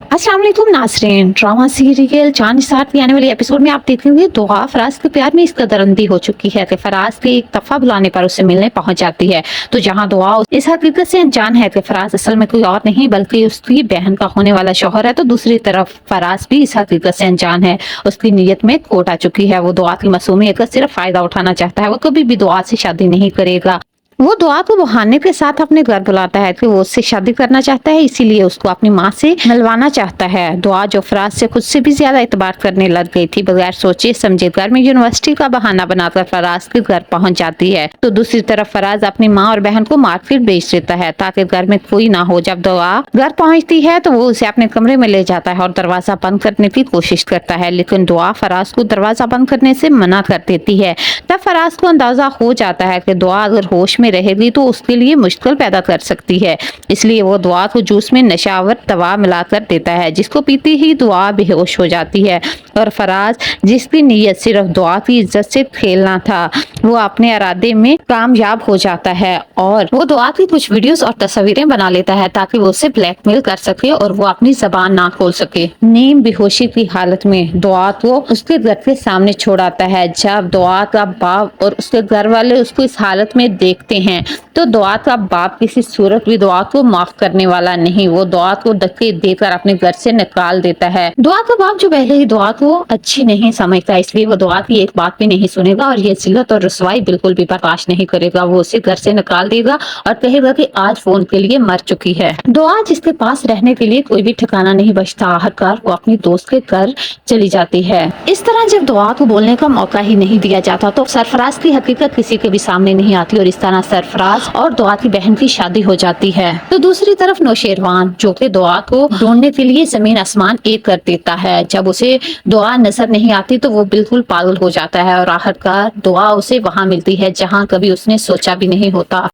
अस्सलाम वालेकुम नाज़रीन। ड्रामा सीरियल चांद साथ की आने वाली एपिसोड में आप देखेंगे दुआ फराज के प्यार में इस कदर अंधी हो चुकी है कि फराज के एक दफा बुलाने पर उससे मिलने पहुंच जाती है। तो जहां दुआ इस हकीकत से अनजान है कि फराज असल में कोई और नहीं बल्कि उसकी बहन का होने वाला शौहर है, तो दूसरी तरफ फराज भी इस हकीकत से अनजान है। उसकी नीयत में खोट आ चुकी है। वो दुआ की मासूमियत का सिर्फ फायदा उठाना चाहता है। वो कभी भी दुआ से शादी नहीं करेगा। वो दुआ को बहाने के साथ अपने घर बुलाता है कि वो उससे शादी करना चाहता है, इसीलिए उसको अपनी माँ से मिलवाना चाहता है। दुआ जो फराज से खुद से भी ज्यादा इतबार करने लग गई थी, बगैर सोचे समझे घर में यूनिवर्सिटी का बहाना बनाकर फराज के घर पहुंच जाती है। तो दूसरी तरफ फराज अपनी माँ और बहन को मार्केट भेज देता है ताकि घर में कोई ना हो। जब दुआ घर पहुंचती है तो वो उसे अपने कमरे में ले जाता है और दरवाजा बंद करने की कोशिश करता है, लेकिन दुआ फराज को दरवाजा बंद करने से मना कर देती है। तब फराज को अंदाजा हो जाता है कि दुआ अगर होश में रहेगी तो उसके लिए मुश्किल पैदा कर सकती है, इसलिए वो दुआ को जूस में नशावर दवा मिलाकर देता है, जिसको पीते ही दुआ बेहोश हो जाती है। और फराज, जिसकी नीयत सिर्फ दुआ की इज्जत से खेलना था, वो अपने इरादे में कामयाब हो जाता है और वो दुआ की कुछ वीडियोस और तस्वीरें बना लेता है ताकि वो उसे ब्लैकमेल कर सके और वो अपनी जबान ना खोल सके। नीम बेहोशी की हालत में दुआ को उसके घर के सामने छोड़ आता है। जब दुआ का बाप और उसके घर वाले उसको इस हालत में देखते हैं तो दुआ का बाप किसी सूरत भी दुआ को माफ करने वाला नहीं। वो दुआ को धक्के देकर अपने घर से निकाल देता है। दुआ का बाप जो पहले ही दुआ को अच्छी नहीं समझता, इसलिए वो दुआ की एक बात भी नहीं सुनेगा और ये जिल्लत और रुसवाई बिल्कुल भी बर्दाश्त नहीं करेगा। वो उसे घर से निकाल देगा और कहेगा कि आज वो उनके लिए मर चुकी है। दुआ जिसके पास रहने के लिए कोई भी ठिकाना नहीं बचता, आखिरकार वो अपनी दोस्त के घर चली जाती है। इस तरह जब दुआ को बोलने का मौका ही नहीं दिया जाता तो सरफराज की हकीकत किसी के भी सामने नहीं आती और इस तरह सरफराज और दुआ की बहन की शादी हो जाती है। तो दूसरी तरफ नौशेरवान, जो कि दुआ को ढूंढने के लिए जमीन आसमान एक कर देता है, जब उसे दुआ नजर नहीं आती तो वो बिल्कुल पागल हो जाता है और आखिरकार दुआ उसे वहां मिलती है जहां कभी उसने सोचा भी नहीं होता।